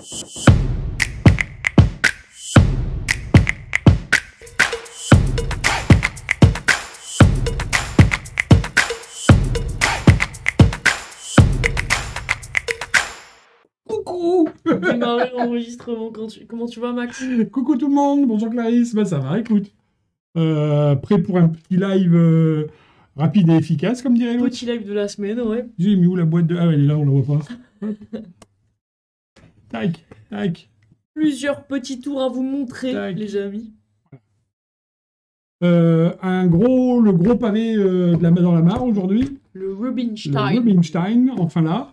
Coucou. Démarrer l'enregistrement. Comment tu vas, Max? Coucou tout le monde, bonjour Clarisse, bah ça va, écoute. Prêt pour un petit live rapide et efficace, comme dirait l'autre. Petit live de la semaine, ouais. J'ai mis où la boîte de... Ah, elle est là, on la voit pas. Tac, tac. Plusieurs petits tours à vous montrer, Tac. les amis. Le gros pavé de la dans la mare aujourd'hui. Le Le Rubinstein. Rubinstein, enfin là.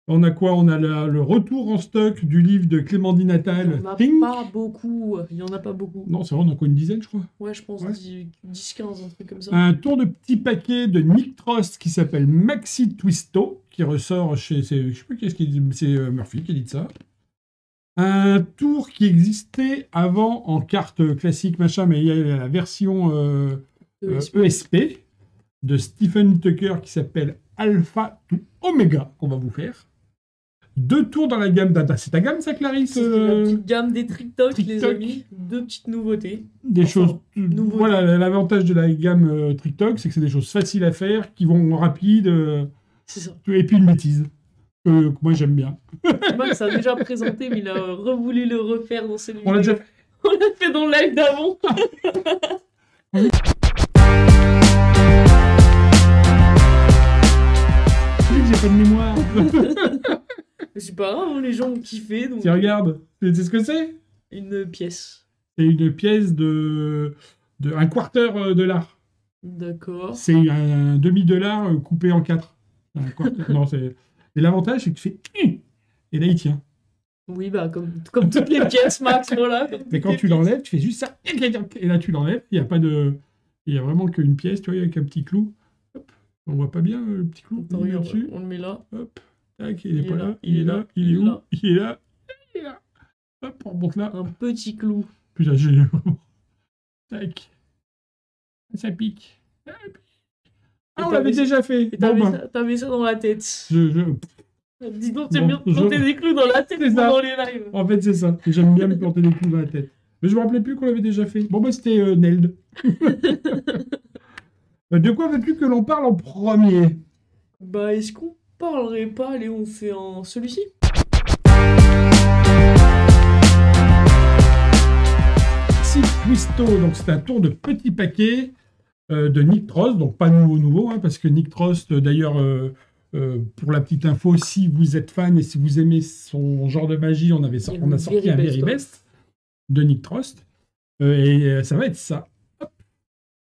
On a quoi? On a le retour en stock du livre de Clément Di Il Natale, n'y en a Think. pas beaucoup. Il y en a pas beaucoup. Non, c'est vrai, on en a quoi, une dizaine, je crois. Ouais, je pense Ouais. 10-15, un truc comme ça. Un tour de petit paquet de Nick Frost qui s'appelle Maxi Twisto, qui ressort chez... Je sais plus qui est-ce qui dit... C'est Murphy qui dit ça. Un tour qui existait avant en carte classique, machin, mais il y a la version ESP de Stephen Tucker qui s'appelle Alpha to Omega, qu'on va vous faire. 2 tours dans la gamme d'Ada. C'est ta gamme, ça, Clarisse? C'est la petite gamme des TikTok, les TikTok. amis. 2 petites nouveautés. Des Enfin, choses... nouveautés. Voilà, l'avantage de la gamme TikTok, c'est que c'est des choses faciles à faire, qui vont rapides, C'est ça. et puis une bêtise. Que moi, j'aime bien. Max a déjà présenté, mais il a revoulu le refaire dans cette vidéo. On l'a déjà... On l'a fait dans le live d'avant. J'ai pas de mémoire. Mais c'est pas grave, hein, les gens ont kiffé. Donc... Tiens, regarde. Tu sais ce que c'est? Une pièce. C'est une pièce un quarter de l'art. D'accord. C'est un demi-dollar coupé en 4. Un quarter. Non, c'est... Et l'avantage, c'est que tu fais... Et là, il tient. Oui, bah, comme toutes les pièces, Max, voilà. Mais quand tu l'enlèves, tu fais juste ça. Et là, tu l'enlèves. Il n'y a pas de... Il y a vraiment qu'une pièce, tu vois, avec un petit clou. Hop. On voit pas bien le petit clou. Attends, On le met regarde, dessus. on le met là. Hop. Tac, il est pas là. Il est là. Il est où? Il est là. Il est là. Hop, on remonte là. Un petit clou. Putain, j'ai vraiment... Tac. Ça pique. Ah, on l'avait déjà fait. Et Bon, ben, t'avais ça dans la tête. Dis donc, t'aimes bien te planter des clous dans la tête C'est ça. pendant les lives. En fait, c'est ça. J'aime bien me planter des clous dans la tête. Mais je me rappelais plus qu'on l'avait déjà fait. Bon, bah, c'était Neld. De quoi veux-tu que l'on parle en premier? Bah, est-ce qu'on parlerait pas? Allez, on fait celui-ci. Maxi Twisto, donc c'est un tour de petit paquet de Nick Frost, donc pas nouveau, hein, parce que Nick Frost, d'ailleurs, pour la petite info, si vous êtes fan et si vous aimez son genre de magie, on a sorti un Very Best de Nick Frost, et ça va être ça. Hop.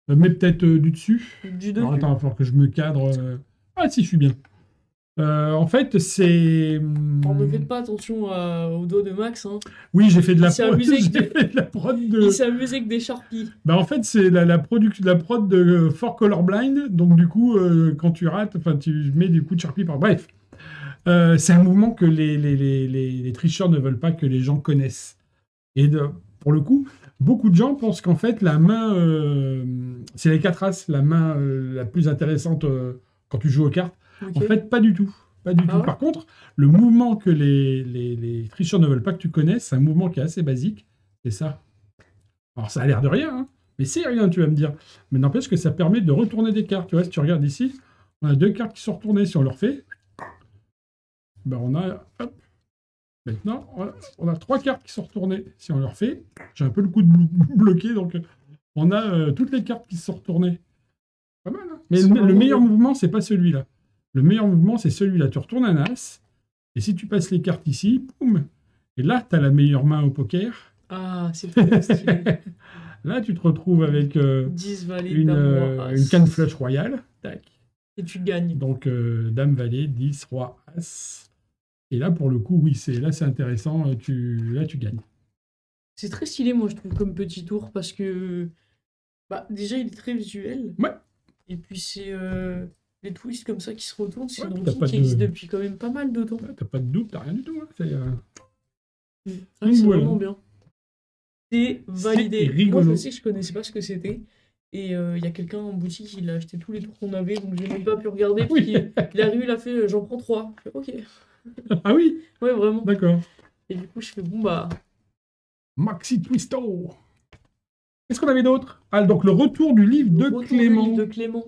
Mais peut-être du dessus. Du dessus. Alors, attends, il va falloir que je me cadre. Ah si, je suis bien. En fait, c'est... Alors, ne faites pas attention au doigt de Max. Hein. Oui, j'ai fait de la Il s'est prod. amusé J'ai avec fait de la prod de... Il s'est amusé avec des Sharpies. Bah, en fait, c'est la prod de For Colorblind. Donc, du coup, quand tu rates, tu mets du coup de Sharpie par... Bref. C'est un mouvement que les tricheurs ne veulent pas que les gens connaissent. Et pour le coup, beaucoup de gens pensent qu'en fait, la main... c'est les 4 As, la main la plus intéressante quand tu joues aux cartes. Okay. En fait, pas du tout. Pas du tout. Ouais. Par contre, le mouvement que les tricheurs ne veulent pas que tu connaisses, c'est un mouvement qui est assez basique. C'est ça. Alors, ça a l'air de rien, hein, mais c'est rien, tu vas me dire. Mais n'empêche que ça permet de retourner des cartes. Tu vois, si tu regardes ici, on a 2 cartes qui sont retournées. Si on le refait, ben on a... Hop. Maintenant, on a 3 cartes qui sont retournées. Si on le refait, j'ai un peu le coup de bloqué, donc on a toutes les cartes qui se sont retournées. Pas mal, hein. Mais le meilleur mouvement, c'est pas celui-là. Le meilleur mouvement, c'est celui-là. Tu retournes un As, et si tu passes les cartes ici, boum, et là, tu as la meilleure main au poker. Ah, c'est trop stylé. Là, tu te retrouves avec 10 valets, une canne flush royale. Tac. Et tu gagnes. Donc, dame, valet, 10, roi, As. Et là, pour le coup, oui, c'est intéressant. Là, tu gagnes. C'est très stylé, moi, je trouve, comme petit tour, parce que... Bah, déjà, il est très visuel. Ouais. Et puis, c'est... les twists comme ça qui se retournent, c'est une Ouais, routine qui existe depuis quand même pas mal de temps. T'as pas de doute, t'as rien du tout. Hein. C'est voilà. vraiment bien. C'est validé. Rigolo. Moi, je sais que je connaissais pas ce que c'était. Et il y a quelqu'un en boutique qui a acheté tous les tours qu'on avait, donc j'ai même pas pu regarder. Oui. Puis il est arrivé, il a fait j'en prends 3. Je fais, ok. Ah oui. Ouais, vraiment. D'accord. Et du coup, je fais, bon, bah, Maxi Twisto. Qu'est-ce qu'on avait d'autre? Ah, donc le retour du livre le de retour du Clément. livre de Clément.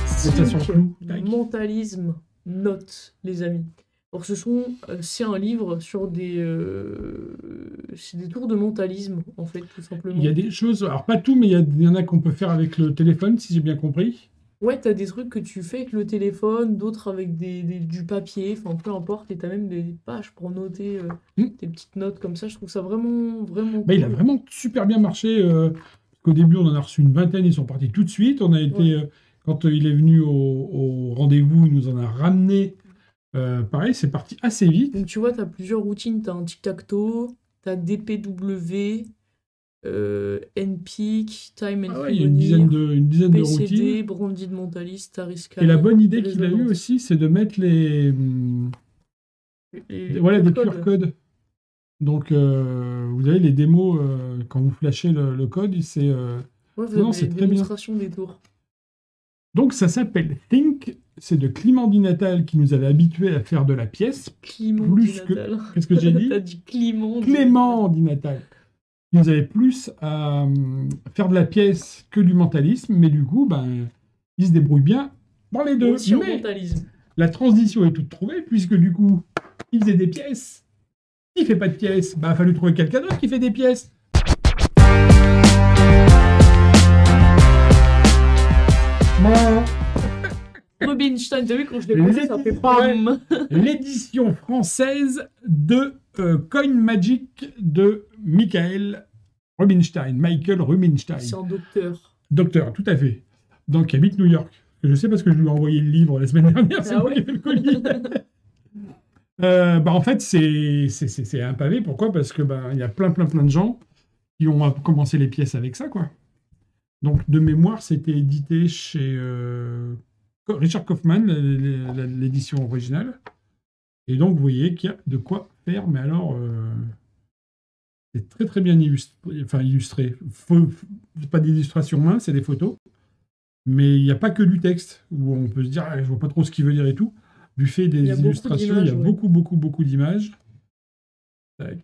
Citation floue. Tac. Mentalisme, notes, les amis. Alors, c'est un livre sur c'est des tours de mentalisme, en fait, tout simplement. Il y a des choses, alors pas tout, mais il y en a qu'on peut faire avec le téléphone, si j'ai bien compris. Ouais, t'as des trucs que tu fais avec le téléphone, d'autres avec du papier, enfin, peu importe, et t'as même des pages pour noter des petites notes comme ça. Je trouve ça vraiment, vraiment Bah, il a cool. vraiment super bien marché. Parce qu'au début, on en a reçu une vingtaine, ils sont partis tout de suite. On a été, Ouais. quand il est venu au rendez-vous, il nous en a ramené. Pareil, c'est parti assez vite. Donc, tu vois, t'as plusieurs routines. T'as un tic-tac-toe, t'as DPW, NPIC, Time and Ah ouais, il y a une dizaine de routines. PCD, Branded Mentalist, Tariscan. Et la bonne idée qu'il a eue aussi, c'est de mettre voilà, des QR codes. Donc, vous avez les démos, quand vous flashez le code, c'est Ouais, vous non, avez c'est les très bien. démonstrations des tours. Donc, ça s'appelle Think. C'est de Clément Dinatal qui nous avait habitués à faire de la pièce. Clément Plus que... Dinatal. Qu'est-ce que j'ai dit? T'as dit Clément Clément Dinatal. Il nous avait plus à faire de la pièce que du mentalisme, mais du coup, ben, il se débrouille bien dans les deux. Aussi en Mais mentalisme. la transition est toute trouvée, puisque du coup, il faisait des pièces. Il fait pas de pièces, bah, il a fallu trouver quelqu'un d'autre qui fait des pièces. Bon. Rubinstein, t'as vu quand je l'ai posé, ça fait PAM. L'édition française de Coin Magic de Michael Rubinstein. Michael Rubinstein. C'est un docteur. Docteur, tout à fait. Donc, il habite New York. Je sais parce que je lui ai envoyé le livre la semaine dernière, c'est moi qui ai fait le colis. En fait, c'est un pavé. Pourquoi? Parce que il y a plein de gens qui ont commencé les pièces avec ça, quoi. Donc, de mémoire, c'était édité chez Richard Kaufman, l'édition originale. Et donc, vous voyez qu'il y a de quoi faire. Mais alors, c'est très bien illustré. C'est pas d'illustration main, c'est des photos. Mais il n'y a pas que du texte, où on peut se dire, je vois pas trop ce qu'il veut dire et tout. Du fait des illustrations, il y a beaucoup d'images. Tac.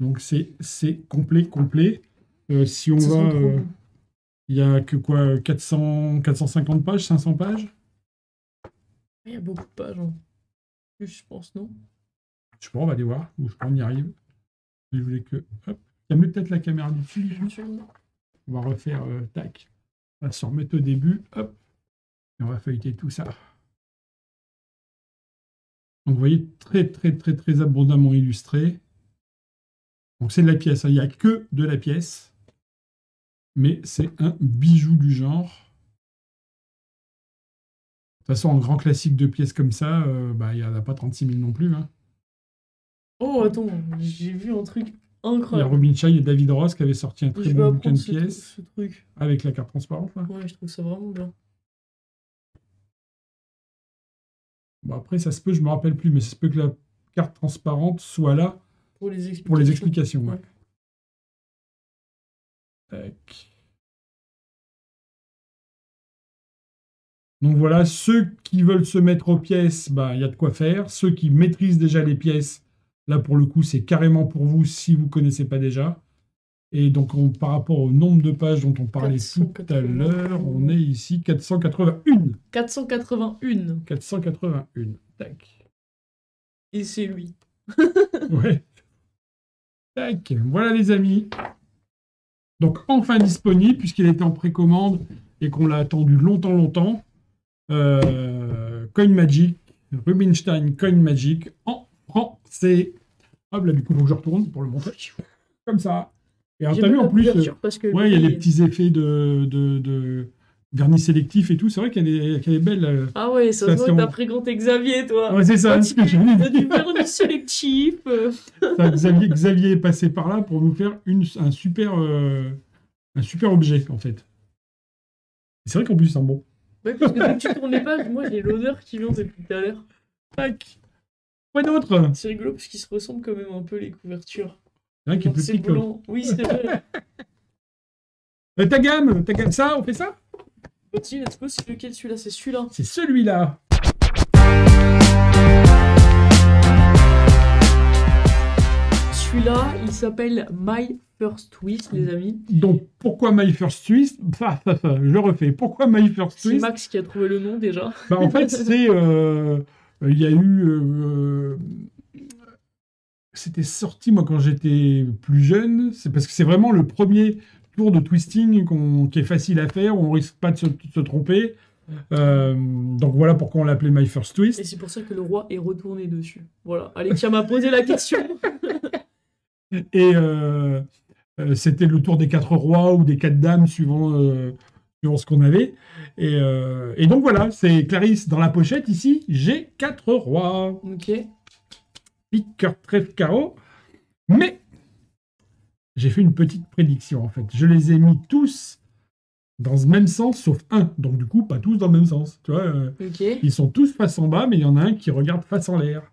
Donc, c'est complet. Si on va... il y a que quoi, 450 pages, 500 pages? Il y a beaucoup de pages. Hein. Plus, je pense, non? Je sais pas, on va aller voir. Ou je crois qu'on y arrive. Je voulais que... Hop. Il y a peut-être la caméra du dessus. On va refaire... tac. On va se remettre au début. Hop. Et on va feuilleter tout ça. Donc, vous voyez, très abondamment illustré. Donc, c'est de la pièce. Hein. Il n'y a que de la pièce. Mais c'est un bijou du genre. De toute façon, en grand classique de pièces comme ça, il n'y en a pas 36 000 non plus. Hein. Oh, attends, j'ai vu un truc incroyable. Il y a Rubinstein et David Ross qui avaient sorti un très bon bouquin de pièces. Ce truc. Avec la carte transparente, là. Ouais, je trouve ça vraiment bien. Bon, après, ça se peut, je me rappelle plus, mais ça se peut que la carte transparente soit là pour les explications. Pour les explications, ouais. Tac. Donc voilà, ceux qui veulent se mettre aux pièces, il y a de quoi faire. Ceux qui maîtrisent déjà les pièces, là pour le coup, c'est carrément pour vous si vous ne connaissez pas déjà. Et donc par rapport au nombre de pages dont on parlait tout à l'heure, on est ici 481. 481. 481. Tac. Et c'est lui. Ouais. Tac. Voilà les amis. Donc enfin disponible puisqu'il était en précommande et qu'on l'a attendu longtemps. Coin Magic, Rubinstein Coin Magic en français. Hop là, du coup, donc je retourne pour le montrer. Comme ça. Et alors, t'as vu en plus, il y a des petits effets de vernis sélectif et tout. C'est vrai qu'elle est belle. Ah ouais, ça se voit que t'as fréquenté Xavier, toi. Ouais, c'est ça. T'as du vernis sélectif. Xavier est passé par là pour nous faire un super objet, en fait. C'est vrai qu'en plus, c'est un bon. Ouais, parce que dès que tu tournes les pages, moi j'ai l'odeur qui vient depuis tout à l'heure. Tac. Quoi d'autre? C'est rigolo parce qu'ils se ressemblent quand même un peu les couvertures. C'est vrai qu'il est plus petit. Blanc. Oui, c'est vrai. Ta gamme, ça, on fait ça? Vas-y, let's go, c'est lequel celui-là? C'est celui-là. C'est celui-là. Celui-là, il s'appelle My First Twist, les amis. Donc, pourquoi My First Twist? Je le refais. Pourquoi My First C'est Twist? Max qui a trouvé le nom déjà. Bah, en fait, c'est... Il y a eu... c'était sorti, moi, quand j'étais plus jeune. C'est parce que c'est vraiment le premier tour de twisting qui est facile à faire, où on risque pas de se tromper. Donc voilà pourquoi on l'appelait My First Twist. Et c'est pour ça que le roi est retourné dessus. Voilà, Alexia m'a posé la question. Et c'était le tour des 4 rois ou des 4 dames, suivant ce qu'on avait. Et donc voilà, c'est Clarisse dans la pochette ici. J'ai 4 rois. Ok. Pique, cœur, trèfle, carreau. Mais j'ai fait une petite prédiction en fait. Je les ai mis tous dans le même sens, sauf un. Donc du coup, pas tous dans le même sens. Tu vois, Ok. ils sont tous face en bas, mais il y en a un qui regarde face en l'air.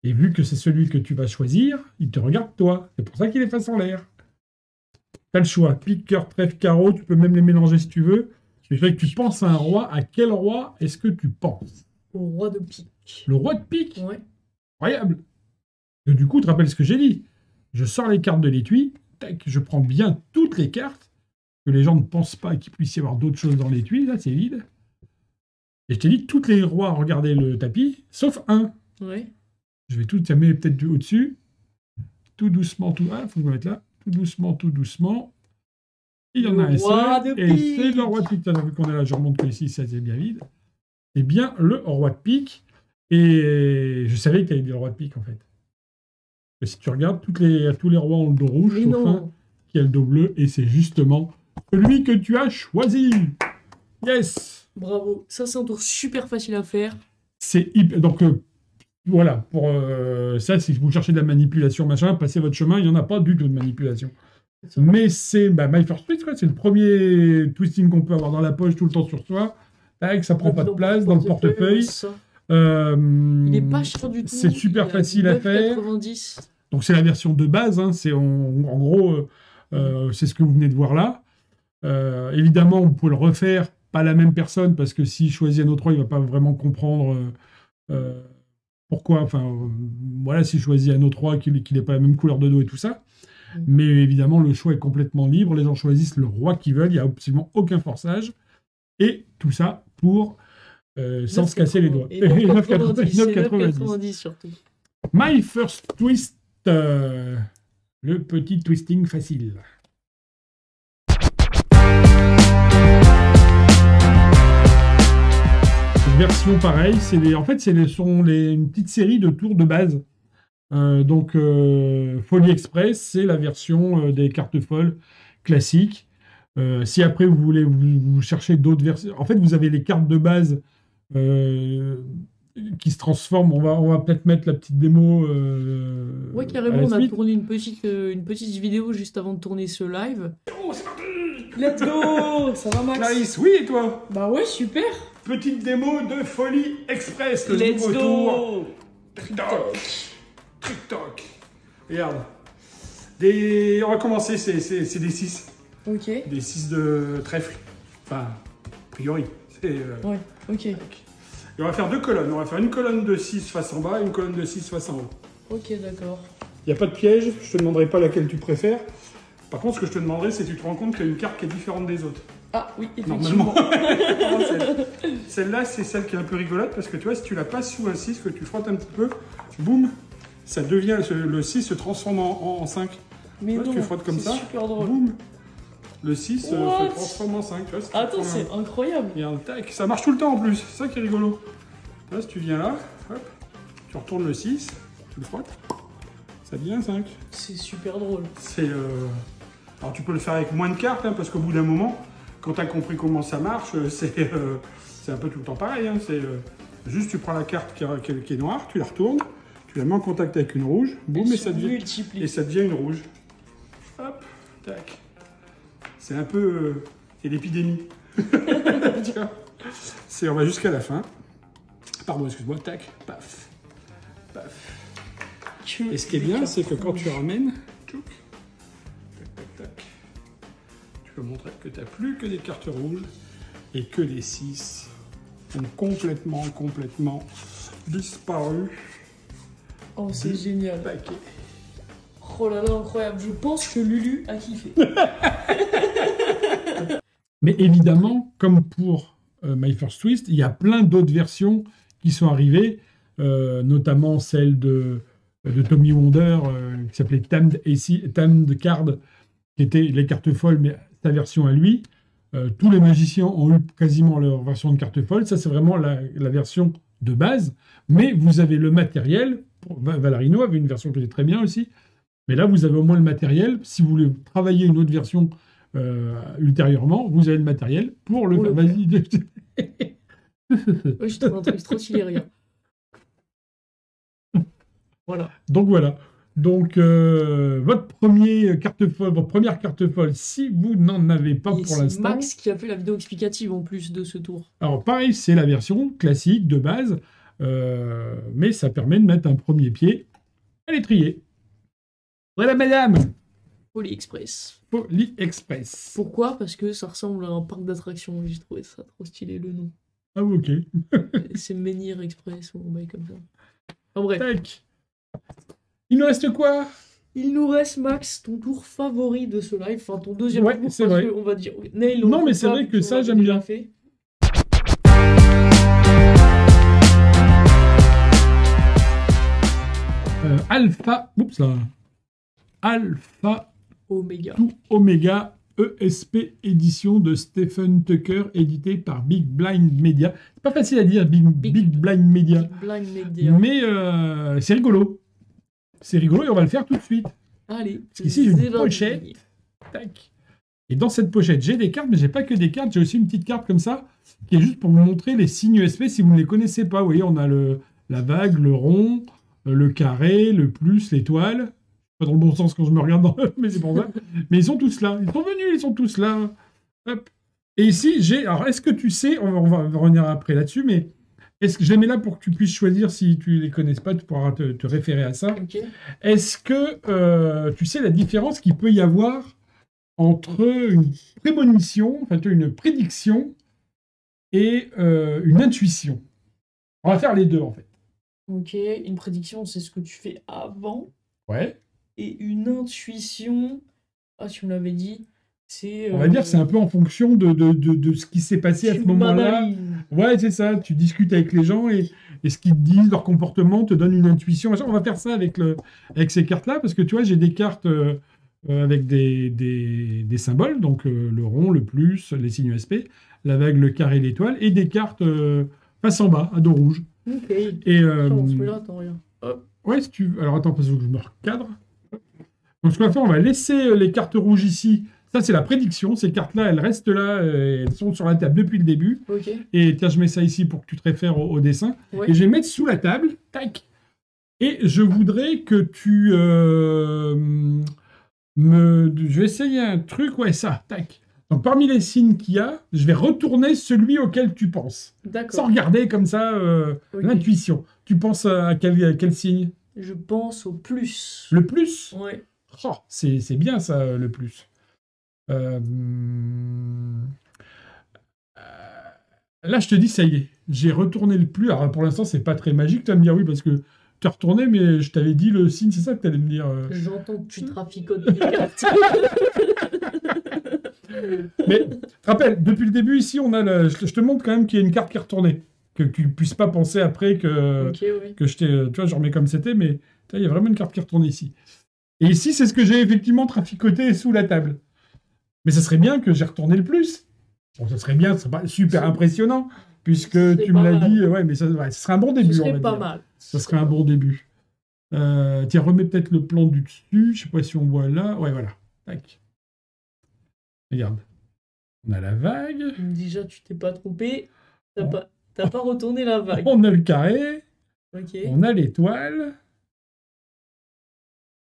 Et vu que c'est celui que tu vas choisir, il te regarde toi. C'est pour ça qu'il est face en l'air. T'as le choix. Pique, cœur, trèfle, carreau. Tu peux même les mélanger si tu veux. Je veux que tu penses à un roi. À quel roi est-ce que tu penses? Au roi de pique. Le roi de pique? Ouais. Incroyable. Et du coup, tu te rappelles ce que j'ai dit. Je sors les cartes de l'étui. Tac, je prends bien toutes les cartes. Que les gens ne pensent pas qu'il puisse y avoir d'autres choses dans l'étui. Là, c'est vide. Et je t'ai dit, tous les rois regardaient le tapis, sauf un. Ouais. Je vais tout mettre peut-être au-dessus. Tout doucement, tout... Ah, faut que je me mette là. Tout doucement, tout doucement. Il y en a un seul. Et c'est le roi de pique. Vu qu'on est là, je remonte que ici, ça c'est bien vide. C'est bien le roi de pique. Et je savais que tu avais dit le roi de pique, en fait. Et si tu regardes, tous les rois ont le dos rouge, Mais sauf non. un qui a le dos bleu. Et c'est justement celui que tu as choisi. Yes. Bravo. Ça, c'est un tour super facile à faire. C'est hyper... Donc, voilà. Pour ça, si vous cherchez de la manipulation, machin, passez votre chemin. Il n'y en a pas du tout de manipulation. Mais c'est My First Twist, quoi. C'est le premier twisting qu'on peut avoir dans la poche tout le temps sur soi. Tac, ça prend pas de place dans le portefeuille. Il est pas cher du tout. C'est super facile à faire. 9,90. Donc c'est la version de base. Hein. C'est en gros, c'est ce que vous venez de voir là. Évidemment, vous pouvez le refaire, pas la même personne, parce que s'il choisit un autre roi, il va pas vraiment comprendre pourquoi. Enfin, voilà, s'il choisit un autre roi, qu'il n'ait pas la même couleur de dos et tout ça. Mais évidemment, le choix est complètement libre. Les gens choisissent le roi qu'ils veulent. Il n'y a absolument aucun forçage. Et tout ça pour sans se casser les doigts. Et 9,90 9,90 surtout. My First Twist. Le petit twisting facile. Version pareille. En fait, une petite série de tours de base. Donc, Folie Express, c'est la version des cartes folles classiques. Si après vous voulez vous chercher d'autres versions, en fait vous avez les cartes de base qui se transforment. On va peut-être mettre la petite démo. Ouais, carrément. On a tourné une petite vidéo juste avant de tourner ce live. Oh, c'est parti. Let's go. Ça va, Max? Clarisse, oui, et toi? Bah ouais, super. Petite démo de Folie Express. Le Let's nouveau go. tour. TikTok. Regarde. On va commencer, c'est des 6. Ok. Des 6 de trèfle. Enfin, a priori. Ouais, ok. Et on va faire 2 colonnes. On va faire une colonne de 6 face en bas et une colonne de 6 face en haut. Ok, d'accord. Il n'y a pas de piège. Je te demanderai pas laquelle tu préfères. Par contre, ce que je te demanderai, c'est que tu te rends compte qu'il y a une carte qui est différente des autres. Ah oui, effectivement. Normalement. Celle-là, c'est celle qui est un peu rigolote parce que tu vois, si tu la passes sous un 6, que tu frottes un petit peu, boum, ça devient, le 6 se transforme en 5. Mais tu vois, non, tu frottes comme ça, super drôle. boum, le 6 se What? transforme en 5. Tu vois, Attends, c'est incroyable. Regarde, tac, ça marche tout le temps en plus, c'est ça qui est rigolo. Là, si tu viens là, hop, tu retournes le 6, tu le frottes, ça devient 5. C'est super drôle. Alors tu peux le faire avec moins de cartes, hein, parce qu'au bout d'un moment, quand tu as compris comment ça marche, c'est un peu tout le temps pareil. Hein, juste tu prends la carte qui est noire, tu la retournes, tu la mets en contact avec une rouge, boum, et ça devient une rouge. Hop, tac. C'est un peu... c'est l'épidémie. On va jusqu'à la fin. Pardon, excuse-moi, tac, paf, paf. Et ce qui est bien, c'est que quand tu ramènes, tchouk, tac, tac, tac, tu peux montrer que tu n'as plus que des cartes rouges. et que les 6 ont complètement disparu. Oh, c'est génial. Paquet. Oh là là, incroyable. Je pense que Lulu a kiffé. Mais évidemment, comme pour My First Twist, il y a plein d'autres versions qui sont arrivées, notamment celle de Tommy Wonder, qui s'appelait Tamed Card, qui était les cartes folles, mais sa version à lui. Tous les magiciens ont eu quasiment leur version de carte folle. Ça, c'est vraiment la version de base. Mais vous avez le matériel. Valarino avait une version qui était très bien aussi. Mais là, vous avez au moins le matériel. Si vous voulez travailler une autre version ultérieurement, vous avez le matériel pour le faire. Vas-y. Ouais, je trouve un truc trop stylé, regarde. Voilà. Donc voilà. Donc votre première carte folle, si vous n'en avez pas Et pour c'est l'instant. Max qui a fait la vidéo explicative en plus de ce tour. Alors pareil, c'est la version classique de base, mais ça permet de mettre un premier pied à l'étrier. Voilà madame. Poly Express. Poly Express. Pourquoi? Parce que ça ressemble à un parc d'attractions. J'ai trouvé ça trop stylé le nom. Ah ok. C'est Menhir Express ou un bail comme ça. En bref. Tac. Il nous reste quoi? Il nous reste, Max, ton tour favori de ce live. Enfin, ton deuxième Ouais, tour. c'est parce vrai. que on va dire. Nail, Non, on mais peut c'est pas, vrai vu que qu'on ça, l'avait j'aime déjà bien. fait. Alpha. Oups là. Alpha Oméga. to Omega ESP édition de Stephen Tucker, édité par Big Blind Media. C'est pas facile à dire, Big Blind Media. Big Blind Media. Mais c'est rigolo. C'est rigolo et on va le faire tout de suite. Allez. Parce qu'ici, j'ai une c'est pochette. parti. Tac. Et dans cette pochette, j'ai des cartes, mais j'ai pas que des cartes. J'ai aussi une petite carte comme ça, qui est juste pour vous montrer les signes ESP si vous ne les connaissez pas. Vous voyez, on a la vague, le rond, le carré, le plus, l'étoile. Pas dans le bon sens quand je me regarde dans mais c'est pour ça. Mais ils sont tous là. Ils sont venus, ils sont tous là. Hop. Et ici, j'ai... Alors, est-ce que tu sais... On va revenir après là-dessus, mais... Est-ce que je les mets là pour que tu puisses choisir si tu les connais pas, tu pourras te référer à ça. Ok. Est-ce que tu sais la différence qu'il peut y avoir entre une prémonition, enfin une prédiction et une intuition? On va faire les deux en fait. Ok. Une prédiction, c'est ce que tu fais avant. Ouais. Et une intuition. Ah, tu me l'avais dit. C'est. On va dire que c'est un peu en fonction de ce qui s'est passé à ce moment-là. Ouais, c'est ça. Tu discutes avec les gens et ce qu'ils te disent, leur comportement te donne une intuition. On va faire ça avec ces cartes-là parce que tu vois, j'ai des cartes avec des symboles, donc le rond, le plus, les signes SP, la vague, le carré, l'étoile, et des cartes face en bas, à dos rouge. Ok. Et Attends, celui-là, attends, rien. Hop. ouais, si tu... Alors attends, parce que je me recadre. Donc ce qu'on va faire, on va laisser les cartes rouges ici. Ça, c'est la prédiction. Ces cartes-là, elles restent là. Elles sont sur la table depuis le début. Ok. Et tiens, je mets ça ici pour que tu te réfères au dessin. Ouais. Et je vais mettre sous la table. Tac. Et je voudrais que tu Je vais essayer un truc. Ouais, ça. Tac. Donc parmi les signes qu'il y a, je vais retourner celui auquel tu penses. D'accord. Sans regarder comme ça Ok. l'intuition. Tu penses à quel signe? Je pense au plus. Le plus? Ouais. Oh, c'est bien ça, le plus. Là, je te dis, ça y est, j'ai retourné le plus. Alors, pour l'instant, c'est pas très magique. Tu vas me dire oui, parce que tu as retourné, mais je t'avais dit le signe, c'est ça que tu allais me dire. J'entends que tu traficotes les cartes. Mais, tu te rappelles, depuis le début, ici, on a je te montre quand même qu'il y a une carte qui est retournée. Que tu puisses pas penser après que, Ok, oui. que je t'ai... Tu vois, je remets comme c'était, mais tu vois, il y a vraiment une carte qui est retournée ici. Et ici, c'est ce que j'ai effectivement traficoté sous la table. Mais ça serait bien que j'ai retourné le plus. Bon, ça serait bien, ce serait pas super impressionnant, puisque tu me l'as dit. Ouais, mais ça serait un bon début, Ce on va serait pas dire. mal. Ça serait un bon début. Tiens, remets peut-être le plan du dessus. Je sais pas si on voit là. Ouais, voilà. Tac. Regarde. On a la vague. Déjà, tu t'es pas trompé. T'as Bon. pas retourné la vague. On a le carré. Ok. On a l'étoile.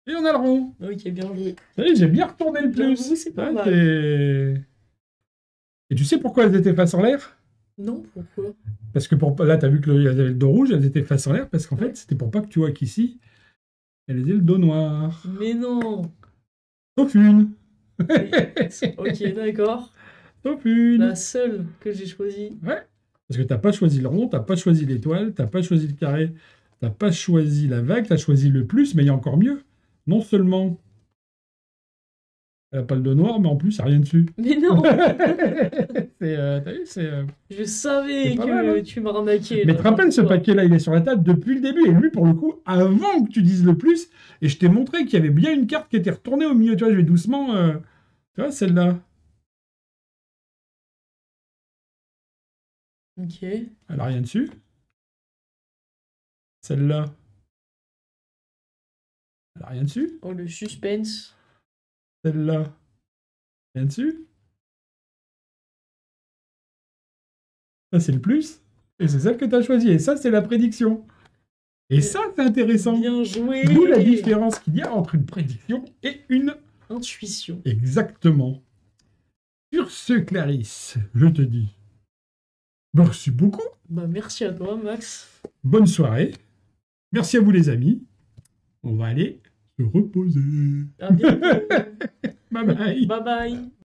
Et on a le rond. Ok, bien joué. Vous savez, j'ai bien retourné le plus. J'avoue, c'est pas Ouais, mal. Et tu sais pourquoi elles étaient face en l'air? Non, pourquoi? Parce que là, tu as vu qu'elles avaient le dos rouge, elles étaient face en l'air, parce qu'en fait, c'était pour pas que tu vois qu'ici, elles avaient le dos noir. Mais non. Sauf une. Ok, d'accord. Sauf une. La seule que j'ai choisie. Ouais. Parce que t'as pas choisi le rond, t'as pas choisi l'étoile, t'as pas choisi le carré, t'as pas choisi la vague, t'as choisi le plus, mais il y a encore mieux. Non seulement elle a pas le dos noir, mais en plus, il n'y a rien dessus. Mais non, T'as vu, je savais c'est pas que mal, hein. tu m'arnaquais. Mais là, te rappelles, ce j'en peux paquet-là, il est sur la table depuis le début. Et lui, pour le coup, avant que tu dises le plus, et je t'ai montré qu'il y avait bien une carte qui était retournée au milieu. Tu vois, je vais doucement. Tu vois, celle-là. pas. Ok. Elle a rien dessus. Celle-là. Elle a rien dessus. Oh, le suspense. Celle-là. Rien dessus. Ça, c'est le plus. Et c'est celle que tu as choisie. Et ça, c'est la prédiction. Et ça, c'est intéressant. Bien joué. D'où la différence qu'il y a entre une prédiction et une. Intuition. Exactement. Sur ce, Clarisse, je te dis merci beaucoup. Bah, merci à toi, Max. Bonne soirée. Merci à vous, les amis. On va aller se reposer. À bientôt. Bye bye. Bye bye.